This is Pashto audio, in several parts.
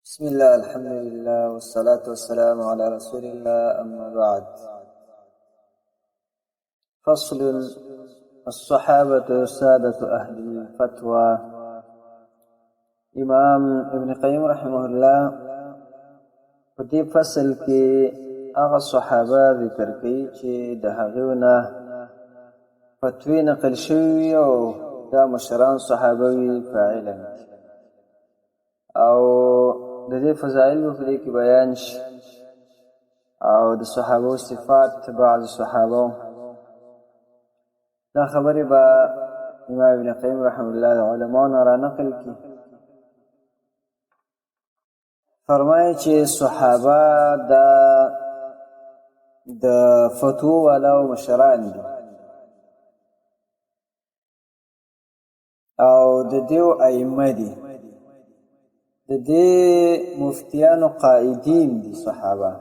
بسم الله الحمد لله والصلاة والسلام على رسول الله أما بعد. فصل: الصحابة سادة أهل الفتوى. امام ابن قیم رحمه الله په دې فصل کې هغه صحابه ذکر کوي چې د هغوی نه فتوی نقل شوي او دا مشران صحابه وي فاعلا او د دې فضایل په دې کې بیان شي او د صحابه صفات بعض صحابه. دا خبره به امام ابن قیم رحمه الله د علماء را نقل کی. فرمایي چې صحابه د فتوا والا او مشران دي او د دیو ائمه دي، د دې مفتیانو قائدین دي. صحابه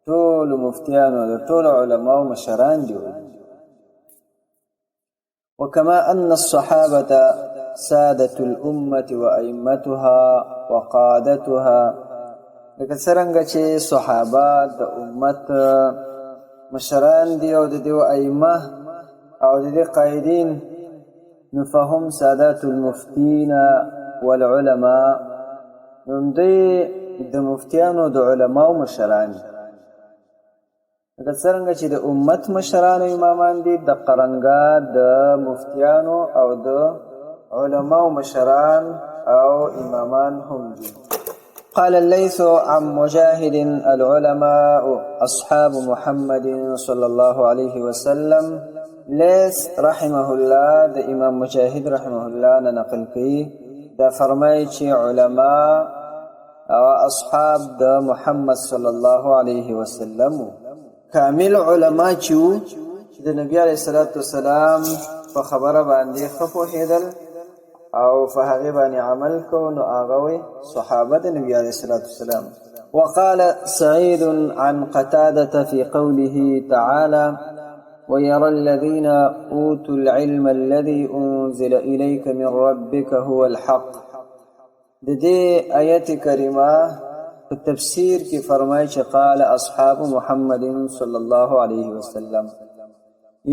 ټول مفتیانو د ټول علماء مشران دي. وكما أن الصحابة سادة الأمة وأئمتها وقادتها، لکه څرنګه چې صحابه د امت مشران دي او د دې ائمه او د دې قائدین، فهم سادات المفتین والعلماء، نو دوی د مفتیانو د علماء مشران دي. لکه څرنګه چې د امت مشران او امامان دي، د قرنګا د مفتیانو او د علماء مشران او امامان هم دي. قال الليث عن مجاهد: العلماء أصحاب محمد صلى الله عليه وسلم. لیث رحمه الله د امام مجاهد رحمه الله نه نقل کوي، دا فرمایي چې علماء او اصحاب د محمد صلی الله علیه وسلم کامل علما چې د نبی علیه الصلاة والسلام په خبره باندې ښه پوهېدل او په هغې باندې عمل کو، نو هغه وی صحابه د نبی علیه الصلاة والسلام. وقال سعيد عن قتادة في قوله تعالى: ويرى الذين أوتوا العلم الذي أنزل إليك من ربك هو الحق. د دې آیت کریمه په تفسیر کې فرمایي چې قال اصحاب محمد صلی الله علیه وسلم.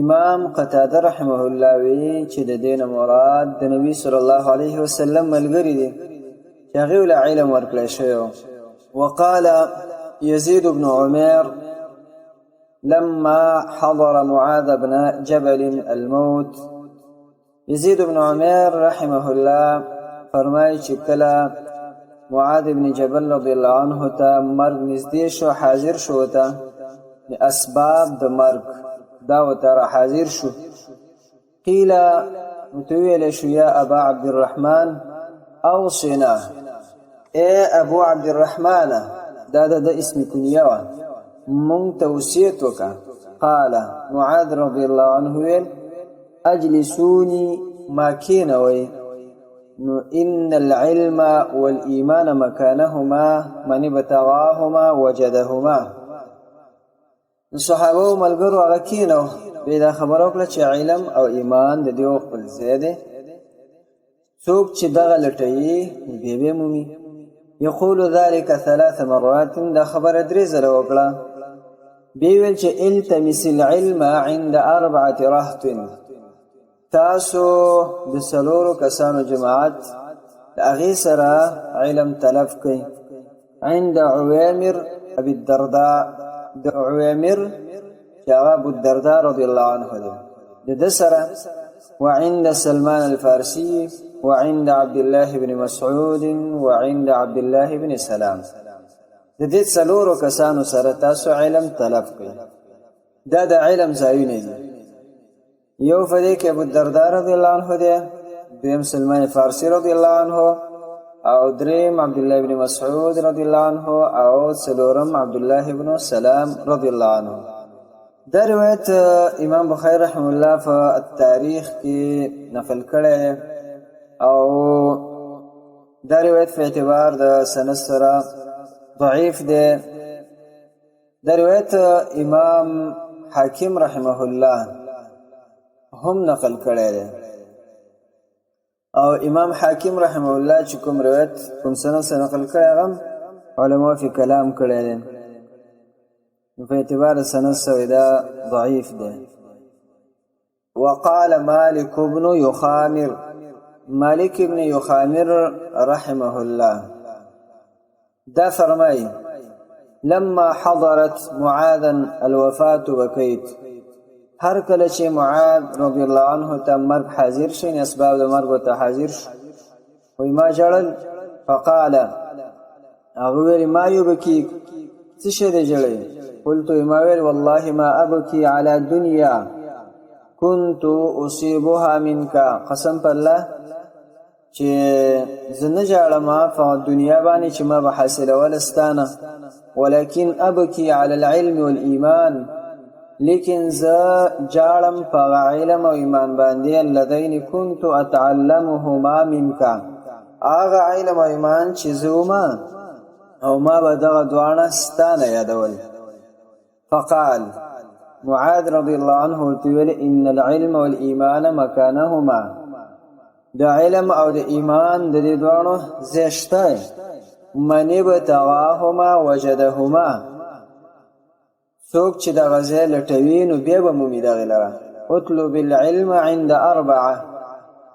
امام قتاده رحمه الله وی چې د دین مراد د نبی صلی الله علیه وسلم ملګری دي چې هغه ول علم ورکړی شوی. وقال يزيد بن عمير لما حضر معاذ بن جبل الموت. يزيد بن عمير رحمه الله فرمایي چې کله معاذ بن جبل رضی الله عنه ته مرګ نږدې شو، حاضر شو ته اسباب د مرګ دا وته را حاضر شو. قیل متویل شو: یا ابا عبد الرحمن اوصنا، اے ابو عبد الرحمن، دا د اسم کنیه و، مونږ ته وصیت وکړه. قال معاذ رضی الله عنه ویل: اجلسوني، ما کینوي، نو ان العلم والإيمان مكانهما من ابتغاهما وجدهما. صحابه ملګرو هغه کینو، به دا خبره وکړه چې علم او ایمان د دیو خپل ځای دی، څوک چې دغه لټوي به مومي. یقول ذلك 3 مرات، دا خبره 3 ځله وکړه. بیا ویل چې التمس العلم عند 4 رهط، تاسو د 4 کسانو جماعت د هغې سره علم طلب کړئ. عند عوامر ابي الدرداء، د عوامر چې هغه ابو الدرداء رضی الله عنه دی، د ده سره. وعند سلمان الفارسي، وعند عبد الله بن مسعود، وعند عبد الله بن سلام. د دې 4 کسانو سره تاسو علم طلب کړئ. دا د علم ځایونه دي. یو فدی کې ابو الدرداء رضی الله عنه دی، دویم سلمان فارسی رضی الله عنه، او دریم عبد الله بن مسعود رضی الله عنه، او څلورم عبد الله بن سلام رضی الله عنه. دا روایت امام بخاری رحمه الله په تاریخ کې نقل کړی او دا روایت په اعتبار د سند سره ضعیف دی. دا روایت امام حاکم رحمه الله هم نقل کړی دی. او امام حاکم رحمه الله چې کوم روایت کوم سند نقل کړی هغه علماء فی کلام کړی دی په اعتبار سند سوی دا ضعیف دی. وقال مالك بن يخامر مالك بن يخامر رحمه الله دا فرمای لما حضرت معاذا الوفاة بكيت هر کله چې معاذ رضی الله عنه ته مرګ حاضر شي اسباب د مرګ ته حاضر شي وای ما جړل فقال هغه ویل ما یبکی څه شه دې جړې قلت ما ویل والله ما ابکی على دنيا كنت اصيبها منك قسم بالله چې زنه جاړم په دنیا باندې چې ما به حاصله ولستانه ولكن ابکی على العلم والايمان لیکن زه جاړم په علم او ایمان باندې الذين كنت اتعلمهما منك هغه علم او ایمان چې زوما او ما به دغه دواړه ستانه یادول. فقال معاذ رضي الله عنه وتویل ان العلم والايمان مكانهما د علم او د ایمان د دې دواړو زشته من ابتغاهما وجدهما څوک چې د غزه لټوي نو بیا به مومي دغه لره. اطلب العلم عند اربعه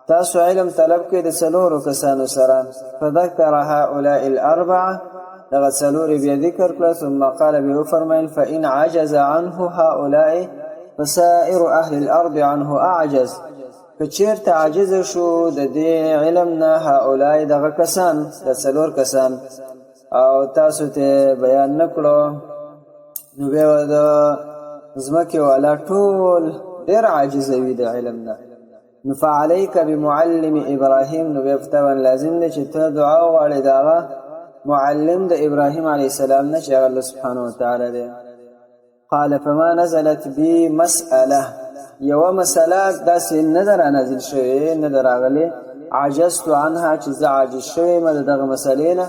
تاسو علم طلب کې د څلورو کسانو سره فذكر هؤلاء الاربعه دغه څلور بیا ذکر کړل ثم قال به فرمایل فان عجز عنه هؤلاء فسائر اهل الارض عنه اعجز کچیرته عاجز شو د دې علم نه هؤلاء دغه کسان د څلور کسان او تاسو ته بیان نکړو نو به د زمکه والا ټول ډیر عاجز وي د علم نه. نو فعليك بمعلم ابراهيم نو به فتوان لازم دی چې ته دعا وغواړې دغه معلم د ابراهيم عليه السلام نه چې الله سبحانه وتعالى دی. قال فما نزلت بي مسأله یو مسأله داسې نظر نازل شوی نظر راغلی عجزت عنها چې زه عاجز شوی مده دغه مسألې نه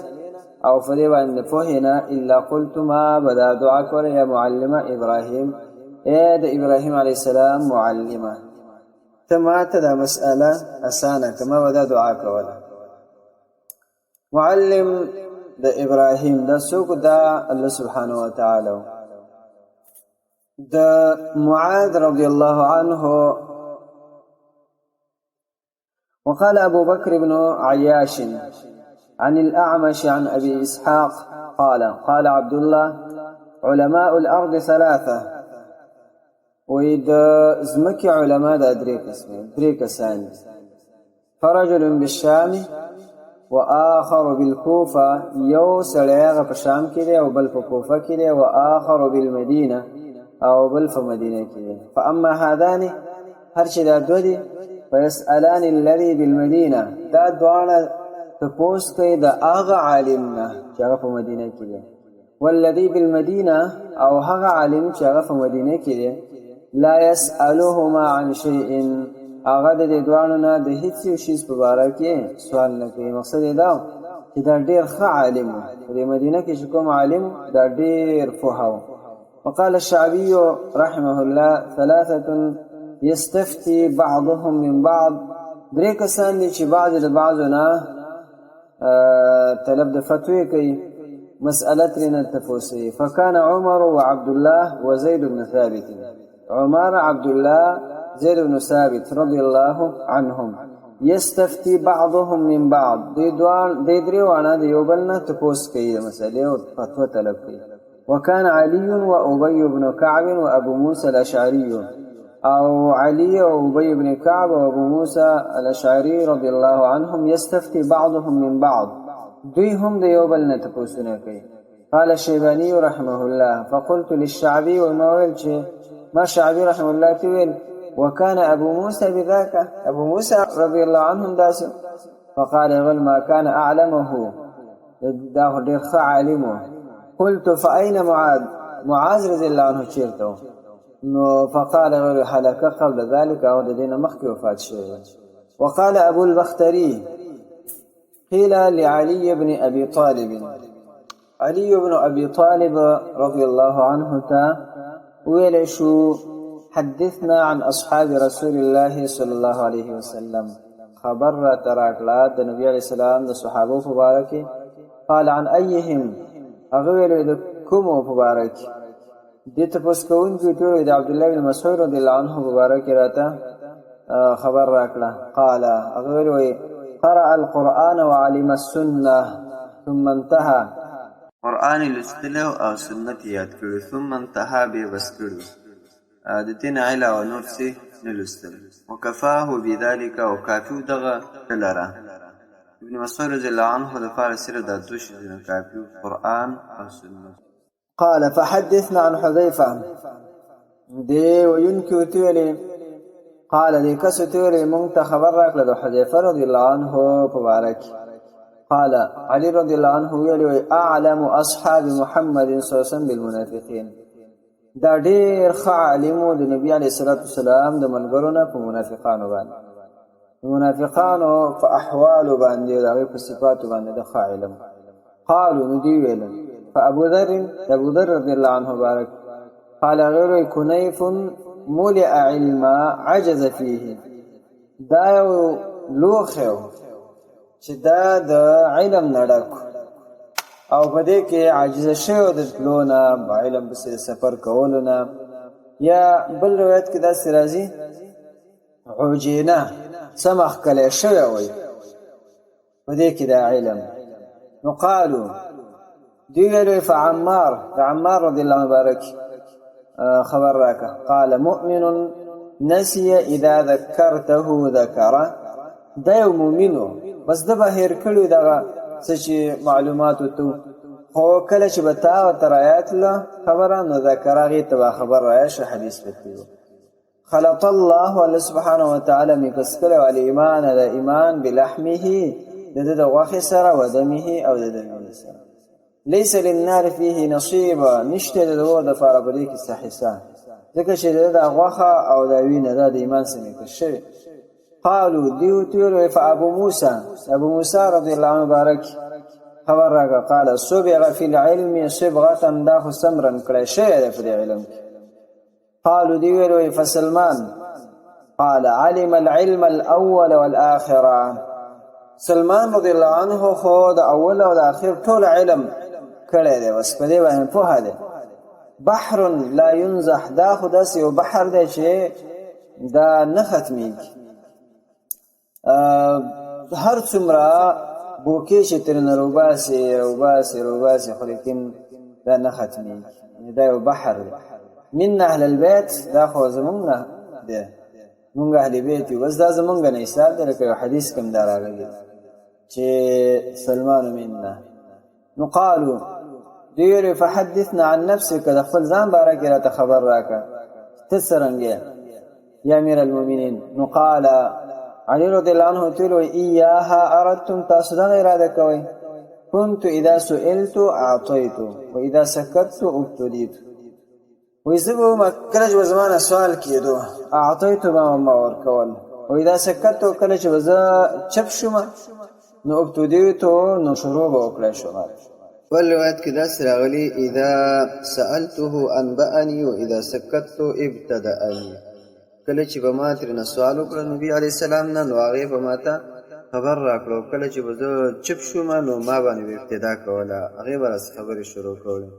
او فدی باندې فهنا الا قلت ما بدا دعا کول یا معلمه ابراهيم اے د ابراهيم عليه السلام معلمه ته دا مسأله اسانه کما بدا دعا کول. معلم د ابراهيم د سوق دا الله سبحانه وتعالى د معاذ رضي الله عنه. وقال أبو بكر بن عياش عن الأعمش عن أبي إسحاق قال عبد الله علماء الأرض ثلاثة وإذ زمك علماء دا دريك سان فرجل بالشام وآخر بالكوفة يو سليغ بالشام كده وبل بالكوفة كده وآخر بالمدينة او بل په مدینه کې. فاما هذان هر چې دا دوه دي فيسالان الذي بالمدينه دا دوانه تپوس کوي د هغه عالم نه چې هغه په مدینه کې دی والذي بالمدينه او هغه عالم چې هغه په مدینه کې دی لا يسالهما عن شيء هغه د دوانو نه د هیڅ شي په اړه کې سوال نه کوي. مقصد دا چې دا ډیر ښه عالم دی مدینه کې چې کوم عالم دا ډیر فوهاو. وقال الشعبي رحمه الله ثلاثة يستفتي بعضهم من بعض درې کسان دي چې بعض د بعضونه طلب د فتوی کوي مسأله ترنه تفوسي. فكان عمر وعبد الله وزيد بن ثابت عمر عبد الله زيد بن ثابت رضي الله عنهم يستفتي بعضهم من بعض دي درې وانه د یو بل نه تفوس کوي مسأله او فتوا طلب کوي. وكان علي وأبي بن كعب وأبو موسى الأشعري أو علي وأبي بن كعب وأبو موسى الأشعري رضي الله عنهم يستفتي بعضهم من بعض دويهم ديوبل نتپوسونه کوي. قال الشيباني رحمه الله فقلت للشعبي ومولج ما شعبي رحمه الله تويل وكان أبو موسى بذاك أبو موسى رضي الله عنهم داس فقال غل ما كان أعلمه داه دير عالمه. قلت فأين معاذ رضي الله عنه چیرته فقال غير حلقه قبل ذلك او دين مخکې وفات شوی. وقال أبو البختري قيل لعلي بن أبي طالب علي بن أبي طالب رضي الله عنه ویل شو حدثنا عن أصحاب رسول الله صلى الله عليه وسلم خبر را تراکلا د نبی علیہ السلام د صحابه مبارک قال عن ايهم اغویل د کوم مبارک دې تاسو کوونکی ټول د عبد الله بن مسعود رضی الله عنه مبارک راته خبر راکلا قال اغویل قرأ القرآن وعلم السنه ثم انتهى قرآن لستلو او سنت یاد کړو ثم انتهى به بس کړو د دین علاوه نور څه نه لستل وکفاه بذلك وکافو دغه لره ابن مسعود رضی الله عنه د فارس سره د دوش کافو قرآن او سنت قال فحدثنا عن حذيفه دي وينكو تولي قال دي كسو تولي مونږ خبر راکړه د حذيفه رضی الله عنه مبارک قال علي رضي الله عنه ویلي اعلم اصحاب محمد صلى الله عليه وسلم بالمنافقين دا ډیر ښه عالمو د نبی علیه الصلاة والسلام د ملګرو نه په منافقانو باندې منافقانو په احوالو باندې د هغوی په صفاتو باندې د ښه علم قالو نو دوی ویل فابو ذر رضی الله عنه مبارک قال غیر کنیف ملئ علما عجز فيه دا یو لوښی چې دا د علم نه ډک او په دې کې عاجزه شوی د تلو نه علم پسې سفر کولو نه یا بل روایت کې داسې راځي عجینه څه مخکلی شوی وی په دې کې دا علم نو قالو دوی ویلو فعمار رضی الله مبارک خبر راکه قال مؤمن نسي اذا ذكرته ذكره دا یو مؤمنو بس د به هیر کړو دغه څه چې معلوماتو ته خو کله چې به تا ورته رایات له خبره نو ذکر هغې ته به خبر رایشه حدیث پکې خلط الله سبحانه وتعالی میکس کړی و الایمان د ایمان بلحمه د ده د غوښې سره و دمه او د د وینې سره لیس للنار فيه نصیبه نشته د اور دپاره په دې کې څه حصه ځکه چې د د غوښه او د وینه دا د ایمان څخه میکس شوی قالوا دیو تیرو فابو موسی رضی الله عنه مبارک خبر راکړه قال صبغ فی العلم صبغه دا خو سمرن کړی شوی دی په دې علم قالوا دیو فسلمان قال علم العلم الاول والاخره سلمان رضی الله عنه خو د اول او د اخر ټول علم کړی دی بس په دې باندې پوهه دی بحر لا ينزح دا خو داسې یو بحر دی چې دا نه ختمیږي هر څومره بوکې چې ترنه روباسي خو لیکن دا نه ختمیږي دا یو بحر دی من اهل البيت دا خو زمونږ نه دی مونږ اهل بیت یو بس دا زمونږ نه حساب دی لکه یو حدیث کوم دا راغلی چې سلمان منا نو قالو دوی فحدثنا عن نفسك د خپل ځان باره کې راته خبر راکړه ته څرنګه یا امیر المؤمنین نو قال علي رضي الله عنه تقول إياها أردتم تصدق إرادة كوي كنت إذا سئلت أعطيت وإذا سكت ابتديت ويزبو ما كلج وزمان سؤال كيدو أعطيت ما وركول وإذا سكت كلج وزا چپشما نو ابتديت نو شروع وكلا شمال والروايات كده سراغلي إذا سألته أنبأني وإذا سكت ابتدأني کله چې به ما ترنه سوال وکړه نبي علیه السلام نه نو هغې به ما ته خبر راکړه کله چې به زه چپ شوم نو ما باندې به ابتدا کوله هغې به راڅخه خبرې شروع کولې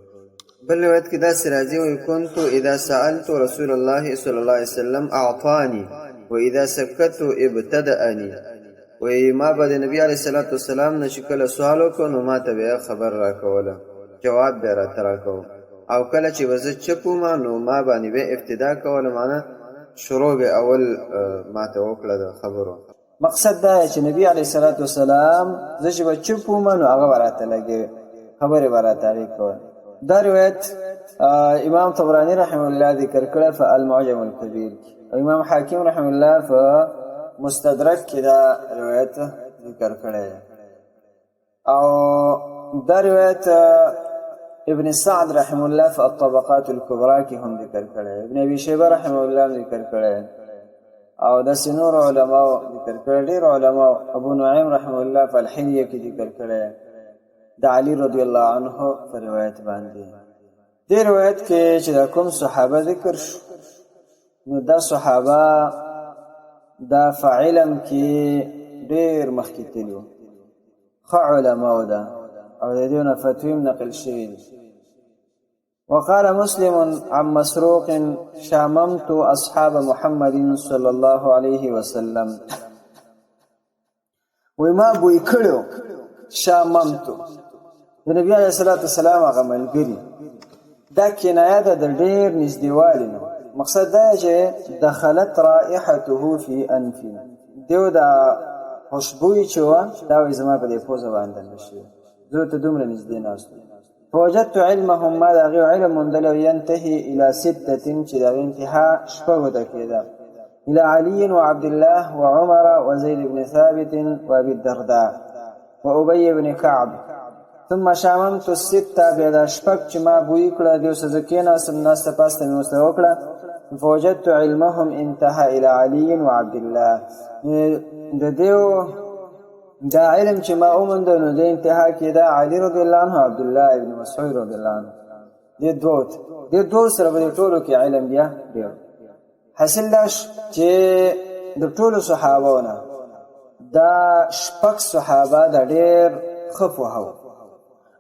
بل روایت کې داسې راځي وایي كنت اذا سألت رسول الله صلی الله علیه وسلم اعطاني واذا سکت ابتدأني وایي ما به د نبي علیه الصلاة والسلام نه چې کله سوال وکړو نو ما ته به خبر راکوله جواب به راته راکوه او کله چې به زه چپ وم نو ما باندې به ابتدا کوله معنی شروع به اول ما ته وکړه د خبرو مقصد دا چې نبی علیه الصلاة والسلام زه چې به چپ وم نو هغه به راته لګې خبرې به راته هغې کول دا روایت امام طبراني رحمه الله ذکر کړه په المعجم الکبیر او امام حاکم رحمه الله په مستدرک کې دا روایت ذکر کړی او دا روایت ابن سعد رحمه الله في الطبقات الكبرى کې هم ذکر کړی ابن ابي شيبه رحمه الله ذکر کړی او د سنور علماء ذکر کړی ډېر علماء ابو نعیم رحمه الله په الحلیه کې ذکر کړی د علي رضی الله عنه په روایت باندې دې روایت کې چې کوم صحابه ذکر شو نو دا صحابه دا فعلم کې ډېر مخکې تللي وو ښه علماو ده او د دې نه فتوی نقل شوي دي. وقال مسلم عن مسروق شاممت أصحاب محمد صلى الله عليه وسلم وما بوی کړو شاممت د نبی علیه الصلاة والسلام هغه ملګري دا کنایه ده د ډېر نږدېوالي نه مقصد دا چې دخلت رائحته فی انفي دیو دا خوشبویي چې وه دا وایي زما په دې پوزه باندې نشي زه ته دومره نږدې ناست فوجدت علمهم ما د هغې علم موندلی ینتهي الى ستة چې د هغې انتها شپږو ته کېده الى علي وعبد الله وعمر وزيد بن ثابت وابي الدرداء وابي بن كعب ثم شاممت الستة بیا دا شپږ چې ما بوی کړه دیو څه زه کېناستم ناسته پاسته مې ورسره وکړه فوجدت علمهم انتهى الى علي وعبد الله د دیو دا علم چې ما اومند نو د انتها کېده علي رضی الله عنه عبد الله ابن مسعود رضی الله عنه دې دوه سره په ټولو کې علم بیا ډېر حاصل دا چې د ټولو صحابهونه دا شپږ صحابه دا ډېر ښه پوهه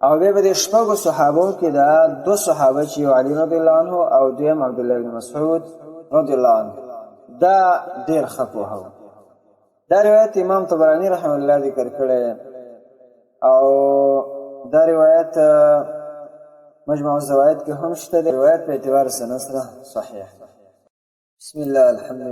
او بیا به د شپږو صحابو کې دا دو صحابه چې یو علي رضی الله عنه او دویم عبدالله ابن مسعود رضی الله عنه دا ډېر ښه پوهه دا روایت امام طبراني رحمه الله ذکر کړی او دا روایت مجمع الزوائد کې هم شته د روایت په اعتبار سند سره صحیح. بسم الله الحمد